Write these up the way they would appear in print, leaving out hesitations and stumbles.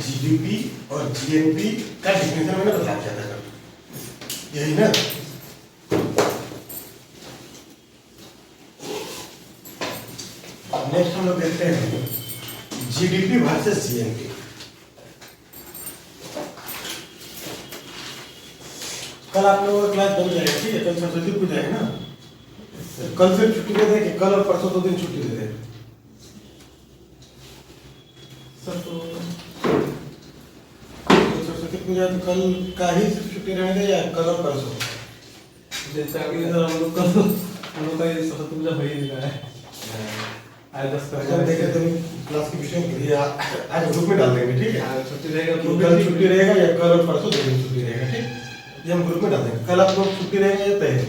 GDP और GNP का definition मैंने बता दिया था, यही ना। नेक्स्ट हम लोग देखते हैं जीडीपी वर्सेस जीएनपी। कल आप लोगों का क्लास बन जाएगा, ठीक है, कल सरस्वती पूजा है ना, कल से छुट्टी दे दें कि कल और परसों 2 दिन छुट्टी दे दें सर? तो सरस्वती पूजा तो कल का ही सिर्फ छुट्टी रहेगा या कल और परसों? जैसा कि हम लोग का ये सरस्वती पूजा हो ही नहीं रहा है। आज 10 अच्छा देखें तो क्लास के विषय के लिए आज ग्रुप में डाल देंगे, ठीक है। छुट्टी रहेगा तो कल छुट्टी रहेगा या कल और परसों 2 दिन छुट्टी रहेगा, ठीक, ये हम ग्रुप में डाल देंगे। कल आप लोग छुट्टी रहेगा या तय है,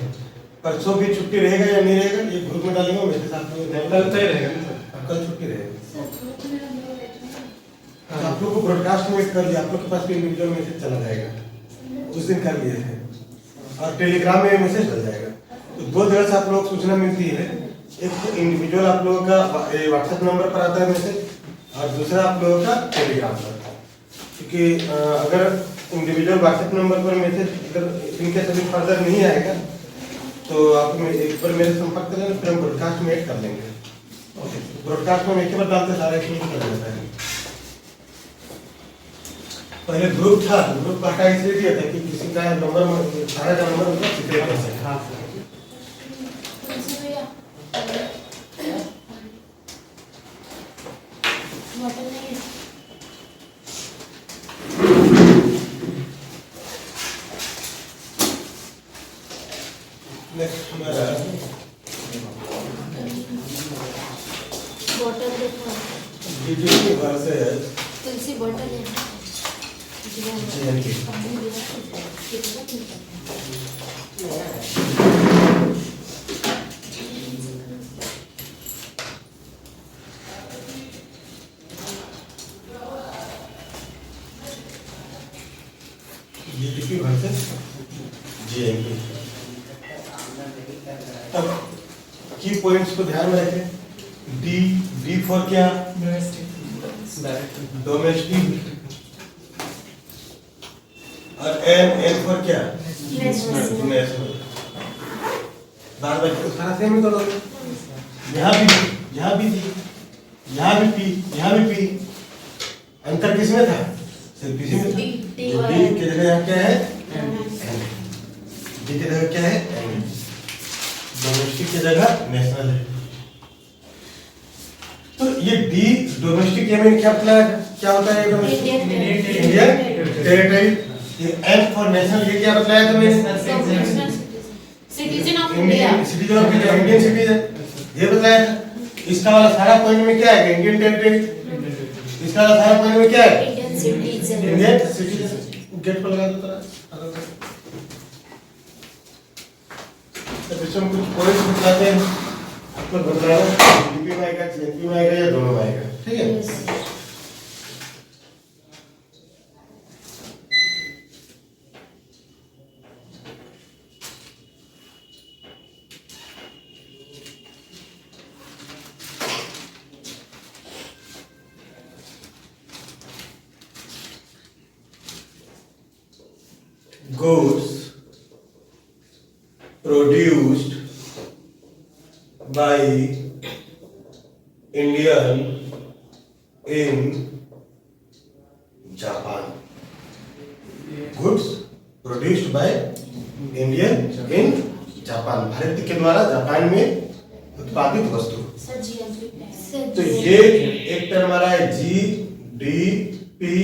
परसों भी छुट्टी रहेगा या नहीं रहेगा, ये ग्रुप में डालेंगे। मेरे साथ में कल तय रहेगा, कल छुट्टी रहेगा। आप लोग को ब्रॉडकास्ट में कर दिया, आप लोग के पास भी इंडिविजुअल मैसेज चला जाएगा, उस दिन कर लिए थे, और टेलीग्राम में मैसेज चल जाएगा। तो 2 जगह से आप लोग सूचना मिलती है, एक तो इंडिविजुअल आप लोगों का व्हाट्सएप नंबर पर आता है मैसेज, और दूसरा आप लोगों का टेलीग्राम पर। क्योंकि अगर इंडिविजुअल व्हाट्सएप नंबर पर मैसेज अगर इनके सभी फर्दर नहीं आएगा तो आप एक बार मेरे संपर्क करें, फिर हम ब्रॉडकास्ट में ऐड कर लेंगे। ओके, ब्रॉडकास्ट में एक ही बार डालते सारा एक कर देता है। पहले ग्रुप था, ग्रुप का हटा इसलिए दिया था कि किसी का नंबर, सारा का नंबर उनका सीक्रेट कर सके। हाँ नेक्स्ट हमारा बॉटल देखो, जीडीपी वर्सेस तुलसी बॉटल है जीएनपी। GDP versus GNP. अब की पॉइंट्स को ध्यान में रखें। डी फॉर क्या? डोमेस्टिक। और एन फॉर क्या? नेशनल। बार बार तो सारा सेम ही तो लोग, यहाँ भी पी, यहाँ भी पी, अंतर किसमें था? सिर्फ इसी में था। डी की जगह क्या है? डी की जगह क्या है? डोमेस्टिक की जगह नेशनल है। तो ये डी डोमेस्टिक ये में क्या मतलब क्या होता है? Indian territory. ये एन फॉर नेशनल ये क्या बताया तुमने? Citizen of India, citizen of India, Indian citizen ये बताया था। इसका वाला सारा पॉइंट में क्या है? Indian territory. इसका वाला सारा पॉइंट में क्या है? Indian citizen. Indian citizen. Gate पर लगा दो थोड़ा। तो इसमें कुछ पॉइंट्स बताते हैं, आप लोग बता रहे हो जीडीपी में आएगा, जीएनपी में आएगा या दोनों में आएगा, ठीक है। Goods produced by Indian in Japan. Goods produced by Indian in Japan. Bharat के द्वारा जापान में उत्पादित वस्तु। तो ये एक टर्म आ रहा है जी डी पी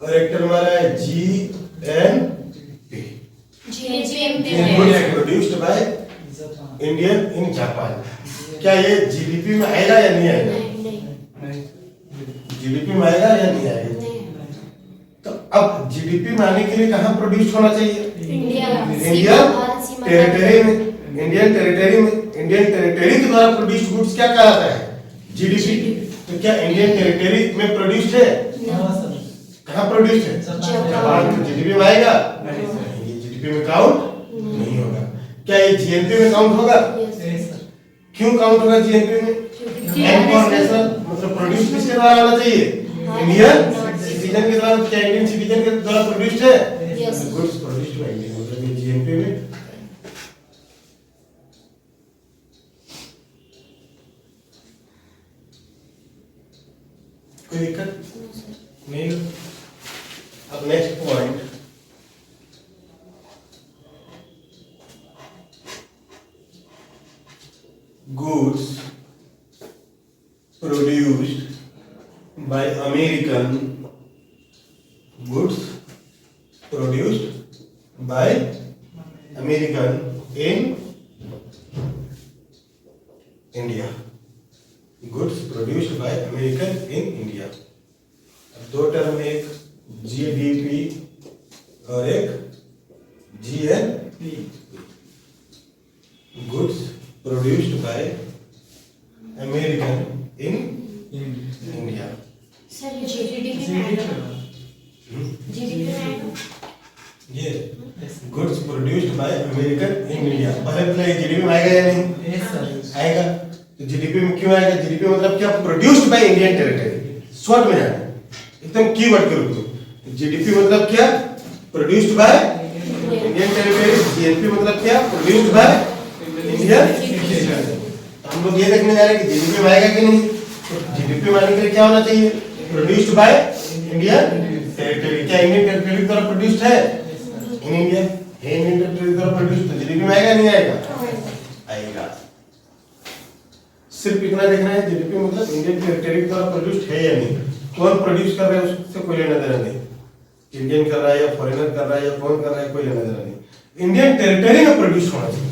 और एक टर्म आ रहा है G N produced by Indian in Japan. क्या ये जीडीपी में आएगा या नहीं आएगा? जीडीपी में आएगा या नहीं आएगा? तो अब जीडीपी में आने के लिए कहाँ प्रोड्यूस होना चाहिए? इंडियन टेरिटरी में। इंडियन टेरिटरी के द्वारा प्रोड्यूस्ड गुड्स क्या कहलाता है? जीडीपी। तो क्या इंडियन टेरिटरी में प्रोड्यूस्ड है? कहाँ प्रोड्यूस्ड है? जापान। तो जीडीपी में आएगा? ये जीडीपी में काउंट नहीं होगा। क्या ये जीएनपी में काउंट होगा? क्यों काउंट होगा जीएनपी में? एन फॉर नेशनल, मतलब प्रोड्यूस किसके द्वारा होना चाहिए? इंडियन सिटीजन के द्वारा, क्या इंडियन सिटीजन के द्वारा प्रोड्यूस्ड है? Yes. Goods produced by Indian, मतलब ये जीएनपी में कोई दिक्कत नहीं। अब next point, goods produced by American, goods produced by American in India, goods produced by American in India। दो टर्म, एक जीडीपी और एक GNP, goods produced bye American in India. Sir ये जीडीपी में आएगा, जीडीपी में आएगा। ये goods produced bye American in India, पहले ये जीडीपी में आएगा या नहीं? Yes sir. आएगा। तो जीडीपी में क्यों आएगा? जीडीपी मतलब क्या? Produced by Indian territory. Short में जाना, एकदम कीवर्ड के रूप में। जीडीपी मतलब क्या? Produced by Indian territory. GNP मतलब क्या? Produced by Indian. हम लोग ये देखने जा रहे हैं कि जीडीपी में आएगा कि नहीं। जीडीपी में आने के लिए क्या होना चाहिए? Produced by Indian territory. क्या इंडियन टेरिटरी द्वारा प्रोड्यूस्ड है? इन इंडिया है, इंडियन टेरिटरी द्वारा प्रोड्यूस्ड। तो जीडीपी में आएगा नहीं आएगा? आएगा। सिर्फ इतना देखना है, जीडीपी मतलब इंडियन टेरिटरी द्वारा प्रोड्यूस्ड है या नहीं। कौन प्रोड्यूस कर रहा है उससे कोई लेना देना नहीं। इंडियन कर रहा है या फॉरेनर कर रहा है या कौन कर रहा है, कोई लेना देना नहीं। इंडियन टेरिटरी में प्रोड्यूस होना चाहिए।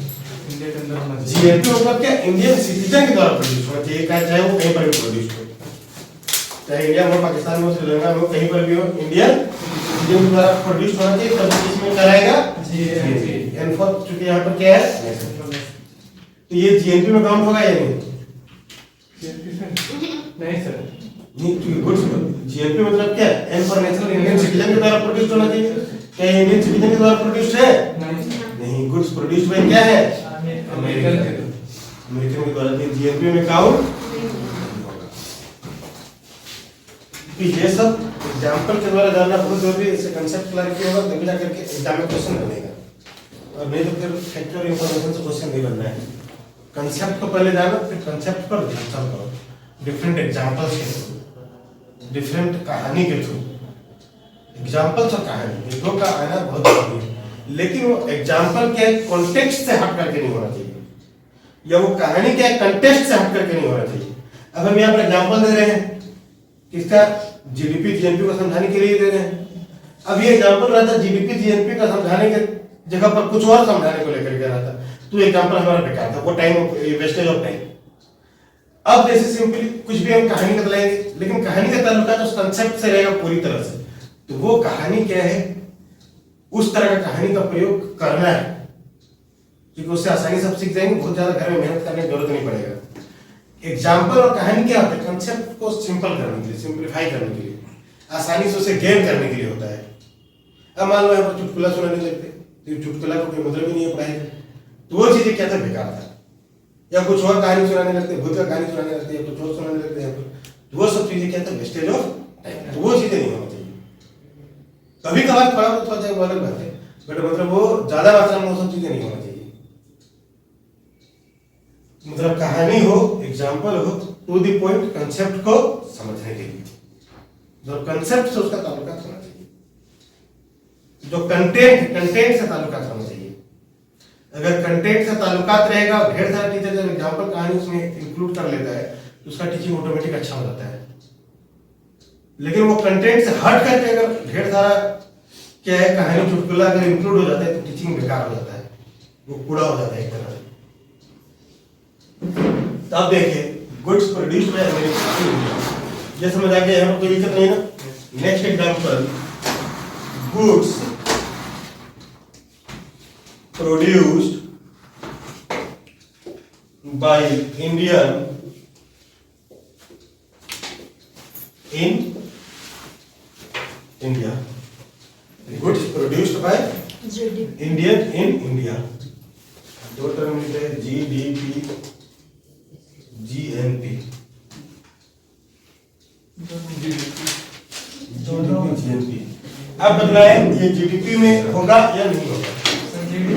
इंडिया के अंदर होना चाहिए। जीएनपी मतलब क्या? इंडियन सिटीजन के द्वारा प्रोड्यूस होना चाहिए, चाहे वो कहीं पर भी प्रोड्यूस हो, चाहे इंडिया में, पाकिस्तान में, श्रीलंका में, कहीं पर भी हो, इंडियन सिटीजन के द्वारा प्रोड्यूस होना चाहिए। तब इसमें कराएगा जीएनपी। एंड फॉर, चूंकि यहाँ पर क्या है, तो ये जीएनपी में काउंट होगा या नहीं? नहीं सर। नहीं, गुड्स जीएनपी मतलब क्या? N for national, Indian citizen के द्वारा प्रोड्यूस होना चाहिए। क्या इंडियन सिटीजन के द्वारा प्रोड्यूस है? नहीं, गुड्स प्रोड्यूस्ड बाय क्या है? अमेरिकन के द्वारा। जीएनपी में काउंट होगा। तो ये सब एग्जांपल के द्वारा जानना बहुत जरूरी है। इससे कांसेप्ट क्लैरिटी होगा, तभी जाकर के एग्जाम में क्वेश्चन बनेगा, और नहीं तो फिर फैक्चुअल इंफॉर्मेशन से क्वेश्चन नहीं बनना है। कांसेप्ट को पहले जानो, फिर कांसेप्ट पर ध्यान करो, डिफरेंट एग्जांपल्स के थ्रू, डिफरेंट कहानी के थ्रू। एग्जांपल्स और कहानी, ये दो का आना बहुत जरूरी है। लेकिन वो एग्जांपल क्या है, कॉन्टेक्स्ट से हट करके नहीं होना चाहिए, या वो कहानी क्या है, कंटेक्स्ट से हट करके नहीं होना चाहिए। अब हम यहाँ पर एग्जांपल दे रहे हैं किसका? जीडीपी जीएनपी को समझाने के लिए दे रहे हैं। अब ये एग्जांपल रहता जीडीपी जीएनपी का समझाने के जगह पर कुछ और समझाने को लेकर के रहा था, तो एग्जांपल हमारा बेकार था, वो टाइम वेस्टेज ऑफ टाइम। अब जैसे सिंपली कुछ भी हम कहानी बतलाएंगे, लेकिन कहानी का ताल्लुकात उस कंसेप्ट से रहेगा पूरी तरह से। तो वो कहानी क्या है, उस तरह का कहानी का प्रयोग करना है, क्योंकि उससे आसानी से आप सीख जाएंगे, बहुत ज्यादा घर में मेहनत करने की जरूरत नहीं पड़ेगा। एग्जाम्पल और कहानी क्या होता है? कंसेप्ट को सिंपल करने के लिए, सिंप्लीफाई करने के लिए, आसानी से उसे गेन करने के लिए होता है। अब मान लो यहाँ पर चुटकुला सुनाने लगते, तो चुटकुला को कोई मतलब ही नहीं है पढ़ाई में, तो वो चीजें क्या था? बेकार था। या कुछ और कहानी सुनाने लगते, भूत का कहानी सुनाने लगते, या कुछ और सुनाने लगते हैं, तो वो सब चीजें क्या था? Wastage of time. तो वो चीजें नहीं होनी चाहिए। कभी कभार पढ़ा तो थोड़ा वो अलग बात है, बट मतलब वो ज्यादा मात्रा में वो सब चीजें नहीं होना चाहिए। मतलब कहानी हो, एग्जाम्पल हो, टू द पॉइंट, कंसेप्ट को समझने के लिए, जो कंसेप्ट से उसका ताल्लुकात होना चाहिए, जो कंटेंट से ताल्लुकात होना चाहिए। अगर कंटेंट से ताल्लुकात रहेगा, ढेर सारा टीचर जब एग्जाम्पल कहानी उसमें इंक्लूड कर लेता है, तो उसका टीचिंग ऑटोमेटिक अच्छा हो जाता है। लेकिन वो कंटेंट से हट करके अगर ढेर सारा क्या है, कहानी चुटकुला अगर इंक्लूड हो जाता है, तो टीचिंग बेकार हो जाता है, वो कूड़ा हो जाता है एक तरह से। तो अब देखिए, गुड्स प्रोड्यूस्ड बाय अमेरिका, ये समझ आ गया, यहाँ पर कोई दिक्कत नहीं ना। Next example, goods produced by Indian in India, goods produced by Indian in India. दो टर्म लिख रहे हैं, जीडीपी जीएनपी। जीएनपी। अब बतलाएं ये जीडीपी में होगा या नहीं होगा? जीडीपी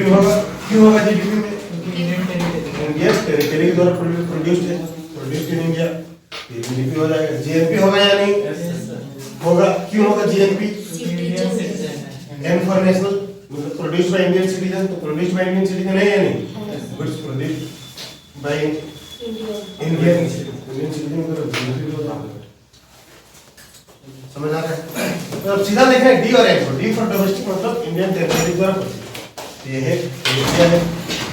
में होगा। क्यों होगा जीडीपी में? इंडियन टेरिटरी के द्वारा प्रोड्यूस्ड है, प्रोड्यूस्ड इन इंडिया, ये जीडीपी हो जाएगा। जीएनपी होगा या नहीं होगा? क्यों होगा जीएनपी? एन फॉर नेशनल, मतलब प्रोड्यूस्ड बाय इंडियन सिटीजन, तो प्रोड्यूस्ड बाय इंडियन सिटीजन है या नहीं? Goods produced by Indian citizen मतलब जीडीपी होगा। समझ आ रहा है? तो अब सीधा देखना है डी और एन को। डी फॉर डोमेस्टिक मतलब इंडियन टेरिटरी के द्वारा प्रोड्यूस्ड, ये है इंडिया है।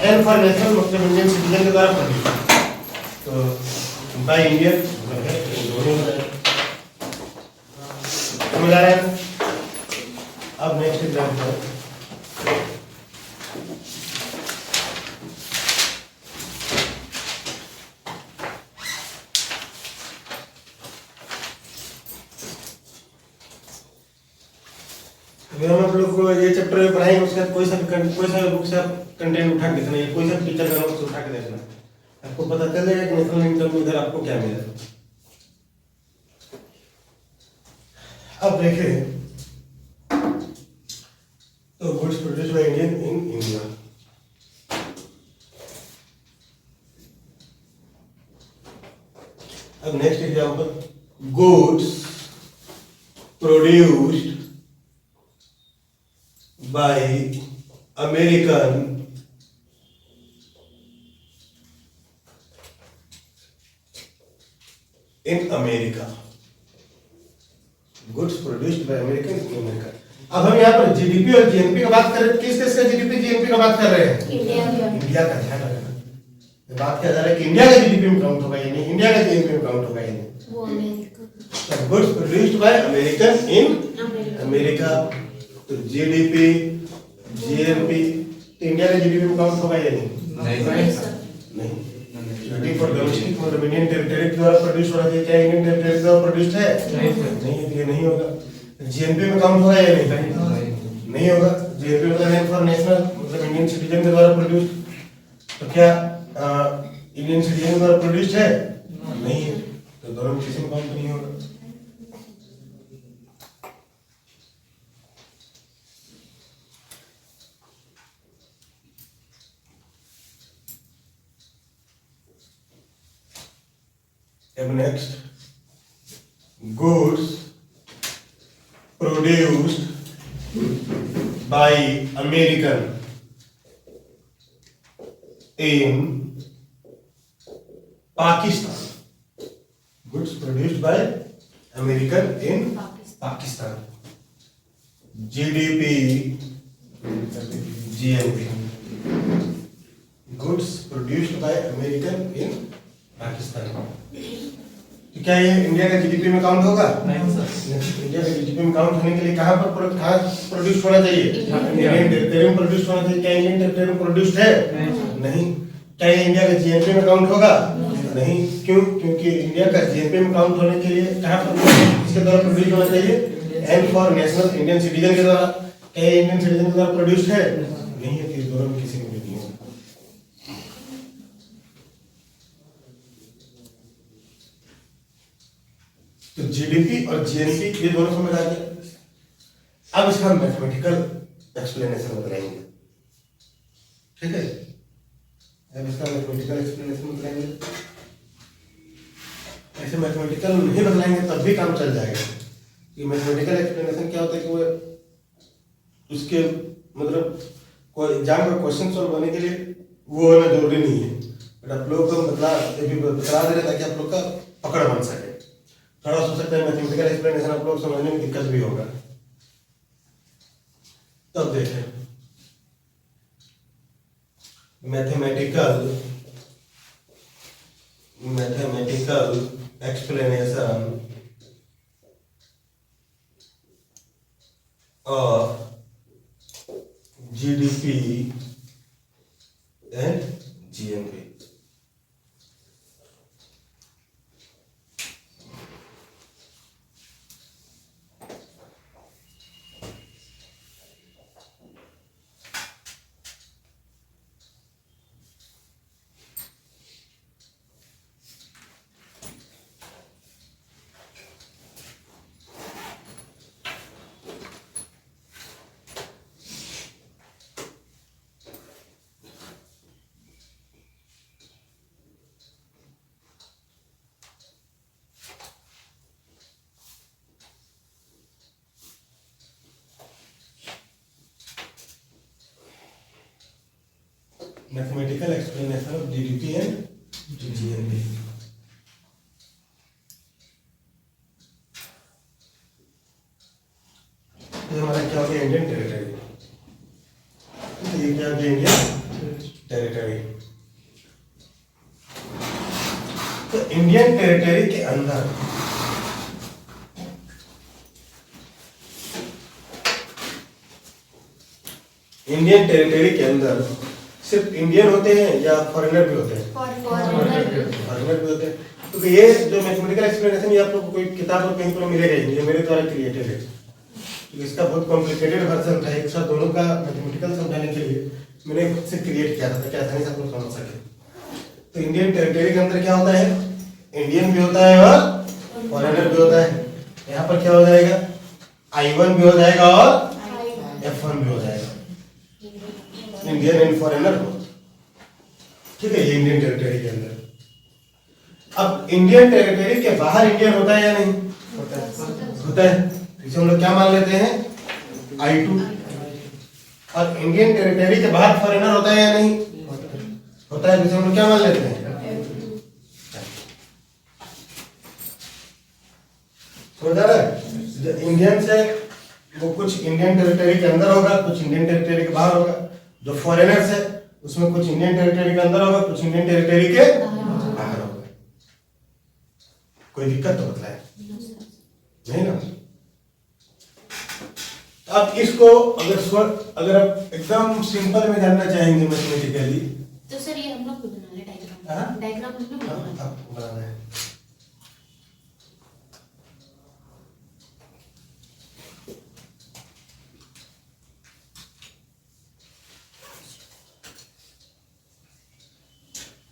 एन फॉर नेशनल मतलब इंडियन सिटीजन के द्वारा प्रोड्यूस्ड, तो बाय इंडियन मतलब है दोनों हो जाएगा। समझ आ रहा है? अब नेक्स्ट एग्जांपल, हम आप लोग को ये चैप्टर में पढ़ाएंगे, उसके बाद कोई सा बुक से आप कंटेंट उठा के देखना है, कोई सा टीचर का नोट्स उठा के देखना, आपको पता चल जाएगा कि नेशनल इंटर में इधर आपको क्या मिला। अब देखें तो goods produced by Indian in India, अब next example, goods produced by American in America, goods produced by American in America। अब हम यहाँ पर जीडीपी और जीएनपी का बात कर रहे हैं, किस देश का जीडीपी जीएनपी का बात कर रहे हैं? इंडिया का। ध्यान रखना, बात किया जा रहा है कि इंडिया का जीडीपी में काउंट होगा या नहीं, इंडिया का जीएनपी में काउंट होगा या नहीं। Goods produced bye American in America, तो जीडीपी जीएनपी तो इंडिया के जीडीपी में काउंट होगा या नहीं? नहीं। जीडीपी फॉर डोमेस्टिक मतलब इंडियन टेरिटरी द्वारा प्रोड्यूस होना चाहिए, क्या इंडियन टेरिटरी द्वारा प्रोड्यूस्ड है? नहीं, ये नहीं होगा। जीएनपी में काउंट होगा या नहीं? नहीं होगा। जीएनपी मतलब फॉर नेशनल मतलब इंडियन सिटीजन के द्वारा प्रोड्यूस्ड, तो क्या इंडियन सिटीजन के द्वारा प्रोड्यूस्ड है? नहीं है, तो दोनों में किसी में काउंट नहीं होगा। अब next, goods produced by American in Pakistan, goods produced by American in Pakistan, GDP GNP, goods produced by American in Pakistan. तो क्या ये इंडिया का जीडीपी में काउंट होगा? नहीं सर। इंडिया का जीडीपी में काउंट होने के लिए कहाँ प्रोड्यूस होना चाहिए? इंडियन टेरिटरी में प्रोड्यूस होना चाहिए। क्या इंडियन टेरिटरी में प्रोड्यूस्ड है? नहीं। क्या ये इंडिया का जीएनपी में काउंट होगा? नहीं। क्यों? क्योंकि इंडिया का जीएनपी में काउंट होने के लिए कहाँ पर इसके द्वारा प्रोड्यूस होना चाहिए? N for national Indian citizen के द्वारा। क्या ये इंडियन सिटीजन के द्वारा प्रोड्यूस्ड है? नहीं है, तो दोनों में किसी में नहीं है। तो जीडीपी और जीएनपी ये दोनों समझ आ गया। अब इसका हम मैथमेटिकल एक्सप्लेनेशन बताएंगे, ठीक है? अब इसका मैथमेटिकल एक्सप्लेनेशन बताएंगे। ऐसे मैथमेटिकल नहीं बताएंगे तब भी काम चल जाएगा। ये मैथमेटिकल एक्सप्लेनेशन क्या होता है कि वो उसके मतलब कोई एग्जाम का क्वेश्चन सॉल्व होने के लिए वो होना जरूरी नहीं है, बट आप लोगों को बता दे रहे ताकि आप लोग का पकड़ बन सके। थोड़ा हो सकता है मैथमेटिकल एक्सप्लेनेशन आप लोग समझने में दिक्कत भी होगा। तब देखें mathematical explanation of GDP and GNP. Mathematical explanation of GDP and GNP. ये हमारा क्या हो गया, इंडियन टेरिटरी। तो ये क्या हो गया, इंडियन टेरिटरी। तो इंडियन टेरिटरी के अंदर इंडियन टेरिटरी के अंदर सिर्फ इंडियन होते हैं या फॉरेनर भी होते हैं? फॉरेनर भी होते हैं। तो ये जो मैथमेटिकल एक्सप्लेनेशन, ये आप लोग को कोई किताब और कहीं पर मिलेगा ही नहीं, ये मेरे द्वारा क्रिएटेड है। तो इसका बहुत कॉम्प्लिकेटेड वर्जन था, एक साथ दोनों का मैथमेटिकल समझाने के लिए मैंने खुद से क्रिएट किया था ताकि आसानी से आप लोग समझ सके। तो इंडियन टेरिटरी के अंदर क्या होता है, इंडियन भी होता है और फॉरेनर भी होता है। यहाँ पर क्या हो जाएगा, I1 भी हो जाएगा और F1 भी हो जाएगा, इंडियन एंड फॉरेनर हो। ठीक है, ये इंडियन टेरिटरी के अंदर। अब इंडियन टेरिटरी के बाहर इंडियन होता है या नहीं? होता है। इसे हम लोग क्या मान लेते हैं, I2। और इंडियन टेरिटरी के बाहर फॉरेनर होता है या नहीं? होता है। इसे हम लोग क्या मान लेते हैं, समझ आ रहा है? इंडियन से वो कुछ इंडियन टेरिटरी के अंदर होगा, कुछ इंडियन टेरिटरी के बाहर होगा। जो फॉरेनर्स है उसमें कुछ इंडियन टेरिटरी के अंदर होगा, कुछ इंडियन टेरिटरी के बाहर होगा। कोई दिक्कत तो बतलाए नहीं ना? अब इसको अगर आप एकदम सिंपल में जानना चाहेंगे मैथमेटिकली, तो सर ये हम लोग खुद बना ले डायग्राम। डायग्राम हम लोग बना आपको बनाना है।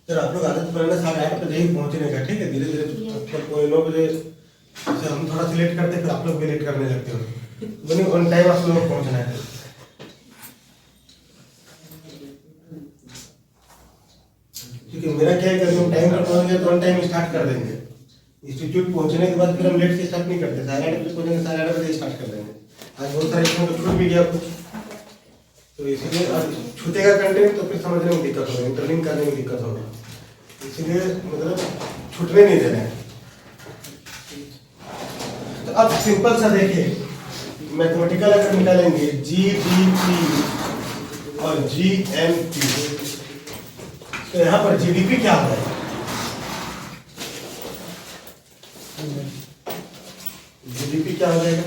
सर आप लोग आदत बनाना 8:30 बजे ही पहुंचने का, ठीक है? धीरे धीरे आपको 9 बजे से हम थोड़ा सा लेट करते हैं, फिर आप लोग भी लेट करने लगते हो। बनी ऑन टाइम आप लोग पहुंचना है। ठीक है, मेरा क्या है कि हम टाइम पर पहुंच गए तो ऑन टाइम स्टार्ट कर देंगे। इंस्टीट्यूट पहुंचने के बाद फिर हम लेट से स्टार्ट नहीं करते, 8:30 बजे पहुंचेंगे, 8:30 बजे स्टार्ट कर देंगे। आज बहुत सारे स्टूडेंट छूट भी गया कुछ, तो इसलिए छूटेगा कंटेंट तो फिर समझने में दिक्कत होगी, इंटरलिंक करने में दिक्कत होगी, इसलिए मतलब छूटने नहीं देना है। तो अब सिंपल सा देखिए, मैथमेटिकल अगर निकालेंगे जीडीपी और जीएनपी, तो यहाँ पर जीडीपी क्या होता है? जीडीपी क्या हो जाएगा?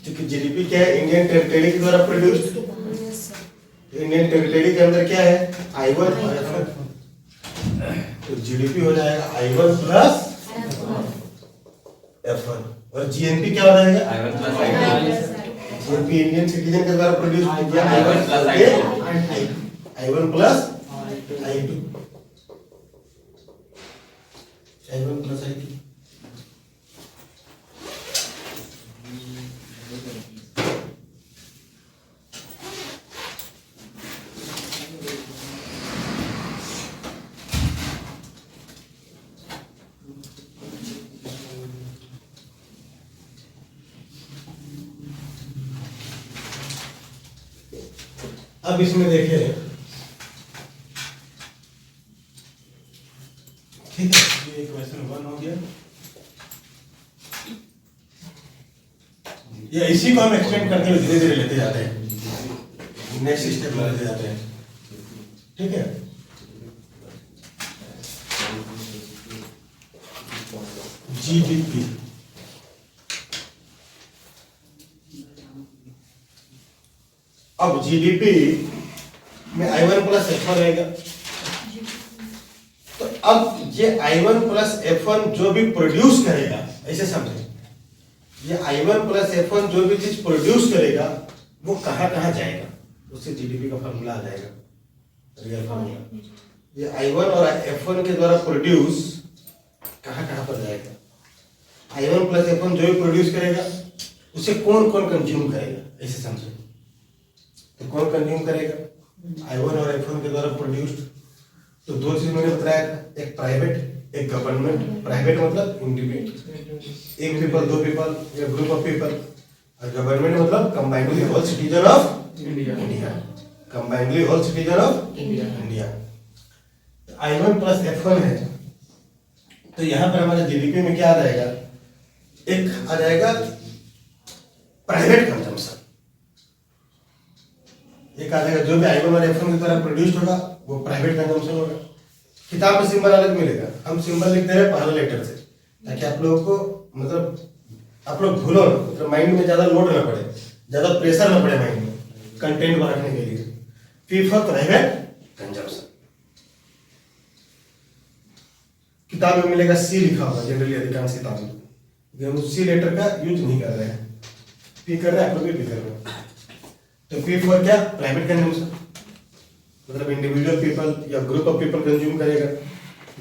क्योंकि जीडीपी क्या है, इंडियन टेरिटरी के द्वारा प्रोड्यूस्ड। इंडियन टेरिटरी के अंदर क्या है, I1 और F1। तो जीडीपी हो जाएगा I1 प्लस F1। और जीएनपी क्या हो जाएगा, जीएनपी इंडियन सिटीजन के द्वारा प्रोड्यूस किया I1 plus I2। I1 plus I2। अब इसमें देखिए, ठीक है, ये क्वेश्चन 1 हो गया। ये इसी को हम एक्सटेंड करके धीरे धीरे लेते जाते हैं, नेक्स्ट स्टेप में लेते जाते हैं। ठीक है, जीडीपी अब जीडीपी में I1 प्लस F1 रहेगा। तो अब ये I1 प्लस F1 जो भी प्रोड्यूस करेगा, ऐसे समझे, ये I1 प्लस F1 जो भी चीज प्रोड्यूस करेगा वो कहाँ कहाँ जाएगा, उससे जीडीपी का फॉर्मूला आ जाएगा, रियल फॉर्मूला। ये I1 और F1 के द्वारा प्रोड्यूस कहाँ कहाँ पर जाएगा, I1 प्लस F1 जो भी प्रोड्यूस करेगा उसे कौन कौन कंज्यूम करेगा, ऐसे समझे। तो कौन कंज्यूम करेगा, I1 और F1 के द्वारा प्रोड्यूस्ड। तो दो चीज मैंने बताया था, एक प्राइवेट एक गवर्नमेंट। प्राइवेट मतलब इंडिविजुअल, एक पीपल, दो पीपल या ग्रुप ऑफ पीपल। और गवर्नमेंट मतलब combinedly all citizen of India India, combinedly all citizen of India. I1 plus F1 है, तो यहाँ पर हमारे जीडीपी में क्या आ जाएगा, एक आ जाएगा प्राइवेट कंजम्पशन, एक आ जाएगा जो भी I1 और F1 की तरह प्रोड्यूस होगा वो प्राइवेट कंजम्पशन होगा। किताब में सिंबल अलग मिलेगा, हम सिंबल लिख दे रहे हैं पहले लेटर से, ताकि आप लोगों को मतलब आप लोग भूलो ना, मतलब माइंड में ज्यादा लोड ना पड़े, ज्यादा प्रेशर ना पड़े माइंड में कंटेंट को रखने के लिए। P for private consumption. किताब में मिलेगा C लिखा होगा जनरली अधिकांश किताब में, लेकिन हम C लेटर का यूज नहीं कर रहे हैं, P कर रहे हैं, आप लोग भी P कर रहे हैं। तो P फॉर क्या, प्राइवेट कंजम्पशन, मतलब इंडिविजुअल पीपल या ग्रुप ऑफ पीपल कंज्यूम करेगा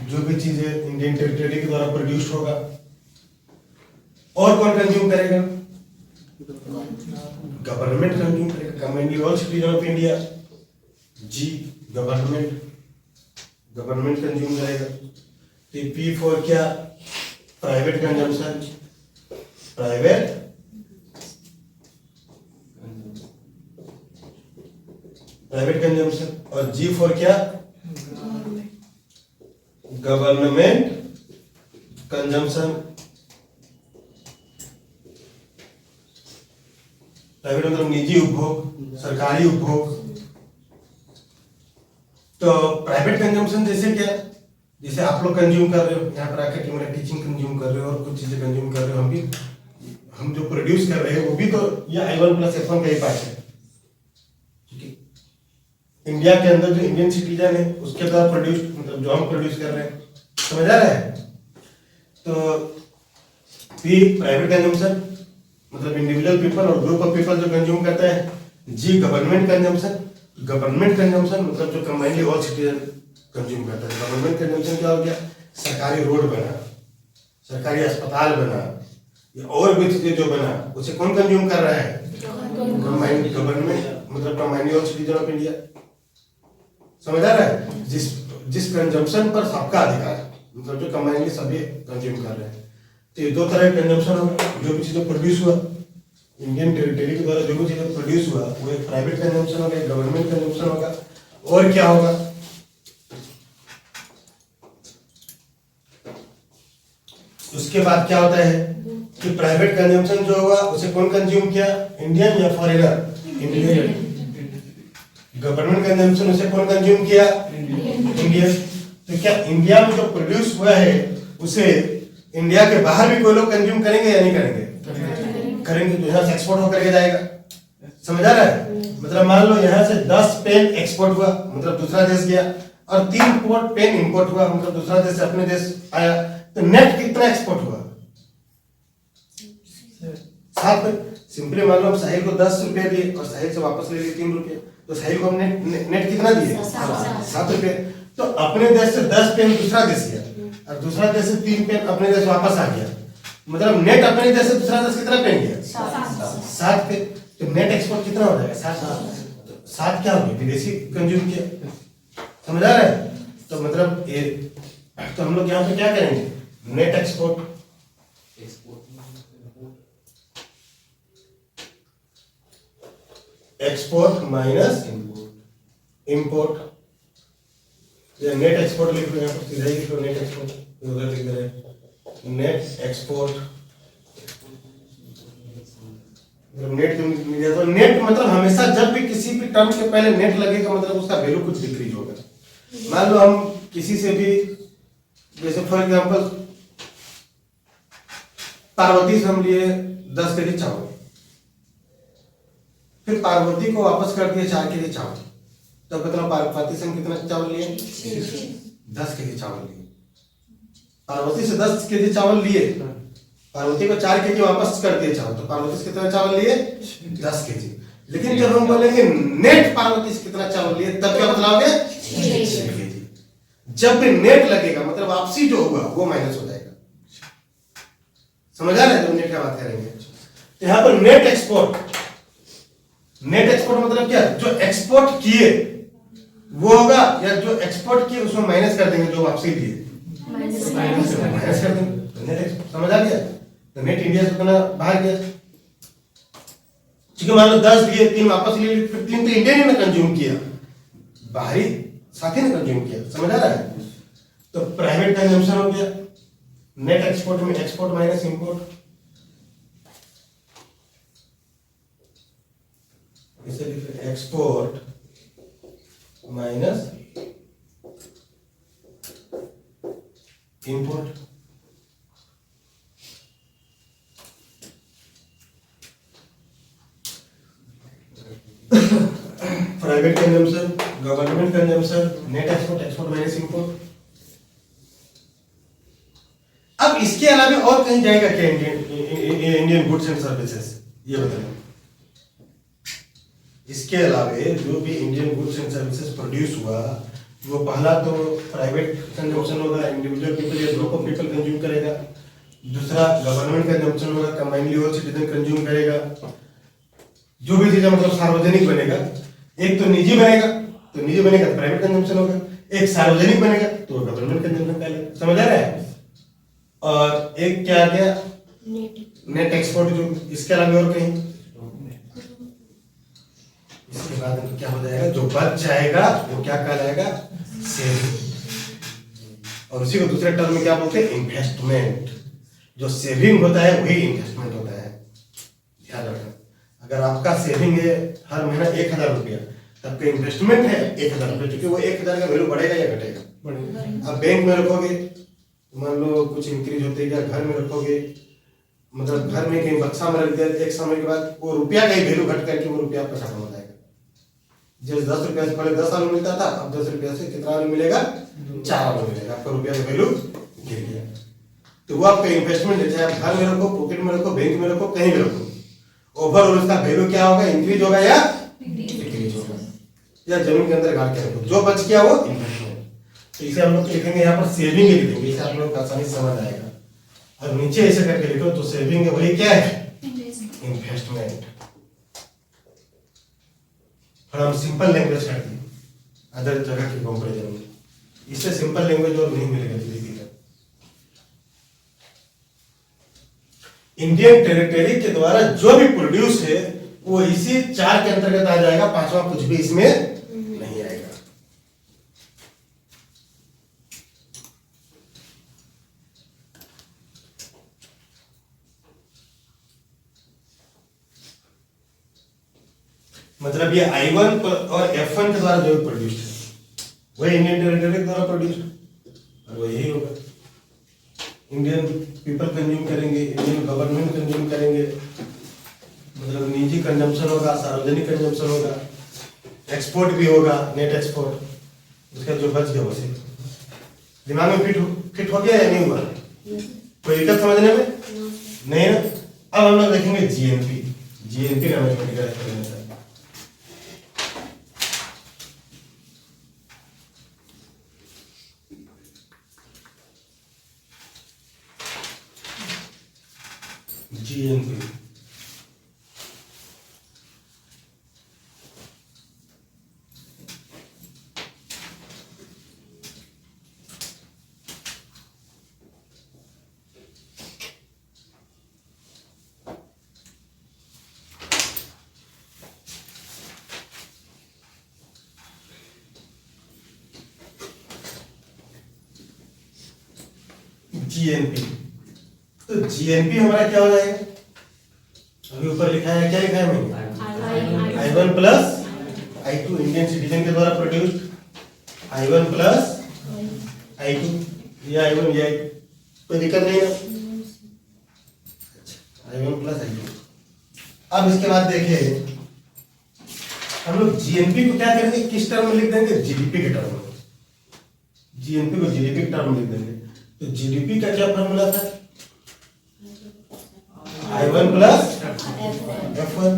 जो भी चीजें इंडियन टेरिटरी के द्वारा प्रोड्यूस होगा। और कौन कंज्यूम करेगा, गवर्नमेंट कंज्यूम करेगा, combinely all citizen of India. G government, government consume करेगा। तो P फॉर क्या, प्राइवेट कंजम्पशन, प्राइवेट कंजम्पशन। और G फॉर क्या, गवर्नमेंट कंजम्पशन। प्राइवेट मतलब निजी उपभोग, सरकारी उपभोग। तो प्राइवेट कंजम्पशन जैसे क्या, जैसे आप लोग कंज्यूम कर रहे हो यहाँ पर आकर कि मेरा टीचिंग कंज्यूम कर रहे हो और कुछ चीजें कंज्यूम कर रहे हो, हम भी, हम जो प्रोड्यूस कर रहे हैं वो भी तो ये I1 प्लस F1 का ही पार्ट है। ठीक है, इंडिया के अंदर जो इंडियन सिटीजन है उसके द्वारा प्रोड्यूस, मतलब जो हम प्रोड्यूस कर रहे हैं, समझ आ रहा है। तो P प्राइवेट कंजम्पशन मतलब इंडिविजुअल पीपल और ग्रुप ऑफ पीपल जो कंज्यूम करते हैं। G government consumption, government consumption मतलब जो कंबाइनली ऑल सिटीजन कंज्यूम करता है। गवर्नमेंट कंजम्पशन क्या हो गया, सरकारी रोड बना, सरकारी अस्पताल बना या और भी चीजें जो बना उसे कौन कंज्यूम कर रहा है, गवर्नमेंट मतलब combinedly all citizen of India. समझ आ रहा है, जिस कंजम्पशन पर सबका अधिकार है, मतलब जो कंबाइनली सभी कंज्यूम कर रहे हैं। तो ये दो तरह के कंजम्पशन होगा, जो भी चीजें प्रोड्यूस हुआ इंडियन टेरिटरी के द्वारा, जो भी चीजें प्रोड्यूस हुआ वो एक प्राइवेट कंजम्पशन होगा, एक गवर्नमेंट कंजम्पशन होगा। और क्या होगा, उसके बाद क्या होता है कि प्राइवेट कंजम्पशन जो होगा उसे कौन कंज्यूम किया, इंडियन या फॉरेनर, इंडियन। गवर्नमेंट कंजम्पशन उसे कौन कंज्यूम किया, इंडियन। तो क्या इंडिया में जो प्रोड्यूस हुआ है उसे इंडिया के बाहर भी कोई लोग कंज्यूम करेंगे या नहीं करेंगे, करेंगे। तो यहाँ से एक्सपोर्ट होकर के जाएगा, समझ आ रहा है। मतलब मान लो यहाँ से 10 पेन एक्सपोर्ट हुआ मतलब दूसरा देश गया, और 3 पेन इंपोर्ट हुआ मतलब दूसरा देश से अपने देश आया, तो नेट कितना एक्सपोर्ट हुआ, 7। सिंपली मान लो हम साहिल को 10 रुपए दिए और साहिल से वापस ले लिए 3 रुपए, तो साहिल को हमने नेट कितना दिए, 7 रुपए। तो अपने देश से 10 पेन दूसरा देश गया और दूसरा देश से 3 पेन अपने देश वापस आ गया, मतलब नेट अपने देश से दूसरा देश कितना पेन गया, 7 पेन। तो नेट एक्सपोर्ट कितना हो जाएगा, 7 क्या हो गया, विदेशी कंज्यूम किया। समझ आ रहा है। तो मतलब ये, तो हम लोग यहाँ पे क्या करेंगे, net export, export minus import, या नेट एक्सपोर्ट लिख लो, यहाँ पर सीधा ही लिख लो नेट एक्सपोर्ट, उधर लिख दे रहे नेट एक्सपोर्ट। नेट तो नेट मतलब हमेशा जब भी किसी भी टर्म के पहले नेट लगेगा मतलब उसका वैल्यू कुछ डिक्रीज होगा। मान लो हम किसी से भी, जैसे फॉर एग्जांपल पार्वती से हम लिए 10 केजी चावल, फिर पार्वती को वापस कर दिए 4 केजी चावल, तो मतलब पार्वती से हम कितना चावल लिए, 10 केजी चावल लिए। पार्वती से 10 केजी चावल लिए, पार्वती को 4 केजी वापस कर दिए चावल, तो पार्वती से कितना चावल लिए, 10 केजी। लेकिन जब हम बोलेंगे नेट पार्वती से कितना चावल लिए, तब क्या बतलाओगे, 6 केजी। जब भी नेट लगेगा मतलब वापसी जो होगा वो माइनस हो जाएगा। समझ आ रहा है, जब नेट की बात करेंगे तो यहाँ पर नेट एक्सपोर्ट, नेट एक्सपोर्ट मतलब क्या, जो एक्सपोर्ट किए वो होगा, या जो एक्सपोर्ट किए उसमें माइनस कर देंगे जो वापसी लिए, माइनस कर देंगे। नेट समझ आ गया। तो नेट इंडिया से कितना बाहर गया, उसके मान लो 10 दिए, 3 वापस ले लिए, फिर 3 तो इंडियन ने कंज्यूम किया, बाहरी साथी ने कंज्यूम किया, समझ आ रहा है? तो प्राइवेट कंजम्पशन हो गया। नेट एक्सपोर्ट में एक्सपोर्ट माइनस इंपोर्ट, इसे लिखे export minus import. Private consumption, government consumption, net export, export minus import. अब इसके अलावा और कहीं जाएगा क्या इंडियन गुड्स एंड सर्विसेज, ये बताइए। इसके अलावा जो भी Indian goods and services produce हुआ, वो पहला तो प्राइवेट कंजम्पशन होगा, इंडिविजुअल पीपल या ग्रुप ऑफ पीपल कंज्यूम करेगा। दूसरा गवर्नमेंट कंजम्पशन होगा, कंबाइनली ऑल सिटीजन कंज्यूम करेगा। जो भी चीजें मतलब सार्वजनिक बनेगा, एक तो निजी बनेगा, तो निजी बनेगा तो प्राइवेट कंजम्पशन होगा, एक सार्वजनिक बनेगा तो गवर्नमेंट कंजम्पशन कहलाएगा, समझ आ रहा है? और एक क्या आ गया, नेट एक्सपोर्ट, जो इसके अलावा और कहीं। इसके बाद क्या हो जाएगा, जो बच जाएगा वो क्या कहलाएगा, सेविंग। और उसी को दूसरे टर्म में क्या बोलते हैं, इन्वेस्टमेंट। जो सेविंग होता है वही इन्वेस्टमेंट होता है, ध्यान रखना। अगर आपका सेविंग है हर महीना 1000 रुपया, तब का इन्वेस्टमेंट है 1000 रुपया, क्योंकि वो 1000 का वैल्यू बढ़ेगा या घटेगा। अब बैंक में रखोगे, मान लो कुछ इंक्रीज होते है, घर में रखोगे, मतलब घर में कहीं बक्सा में रख दिया, एक समय के बाद वो रुपया का ही वैल्यू घट करके वो रुपया आपका खत्म हो जाएगा। जैसे 10 रुपया से पहले 10 आलू मिलता था, अब 10 रुपया से कितना आलू मिलेगा, 4 आलू मिलेगा, आपका रुपया का वैल्यू गिर गया। तो वो आपका इन्वेस्टमेंट है, चाहे आप घर में रखो, पॉकेट में रखो, बैंक में रखो, कहीं भी रखो, ओवरऑल उसका वैल्यू क्या होगा, इंक्रीज होगा या डिक्रीज होगा, या जमीन के अंदर गाड़ के रखो, जो बच गया वो इन्वेस्टमेंट। तो इसे हम लोग लिखेंगे यहाँ पर सेविंग ही लिखेंगे, इसे आप लोग आसानी से समझ आएगा। और नीचे ऐसे करके लिखो तो सेविंग है वही क्या है, इन्वेस्टमेंट। और हम सिंपल लैंग्वेज कर दिए अदर जगह के कंपैरिजन में, इससे सिंपल लैंग्वेज और नहीं मिलेगा धीरे धीरे। इंडियन टेरिटरी के द्वारा जो भी प्रोड्यूस है वो इसी 4 के अंतर्गत आ जाएगा, पांचवा कुछ भी इसमें नहीं आएगा। मतलब ये I1 और F1 के द्वारा जो भी प्रोड्यूस है वही इंडियन टेरिटरी के द्वारा प्रोड्यूस है, और वो यही होगा। इंडियन पीपल कंज्यूम करेंगे, इंडियन गवर्नमेंट कंज्यूम करेंगे, मतलब निजी कंजम्पशन होगा, सार्वजनिक कंजम्पशन होगा, एक्सपोर्ट भी होगा, नेट एक्सपोर्ट, उसका जो बच गया उसे। दिमाग में फिट हो गया या नहीं हुआ, कोई दिक्कत समझने में नहीं ना? अब हम लोग देखेंगे जीएनपी। जीएनपी का मैथमेटिकल एक्सप्लेनेशन। जीएनपी जीएनपी, तो जीएनपी हमारा क्या हो जाएगा, अभी ऊपर लिखा है, क्या लिखा है मैंने, I1 plus I2 Indian citizen के द्वारा प्रोड्यूस्ड, I1 प्लस I2, ये I1 ये I2, कोई दिक्कत नहीं है। I1 plus I2। अब इसके बाद देखिए हम लोग जीएनपी को क्या करेंगे, किस टर्म में लिख देंगे, जीडीपी के टर्म में। जीएनपी को जीडीपी के टर्म में लिख देंगे। तो जीडीपी का क्या फॉर्मूला था, I1 प्लस F1।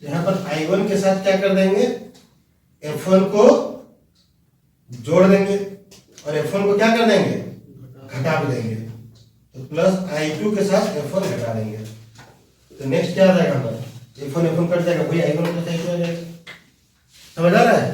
यहाँ पर I1 के साथ क्या कर देंगे, F1 को जोड़ देंगे, और F1 को क्या कर देंगे, घटा भी देंगे, तो प्लस I2 के साथ F1 घटा देंगे। तो नेक्स्ट क्या आ जाएगा हमारा, F1 कट जाएगा, वही I1 प्लस I2 आ जाएगा। समझ आ रहा है?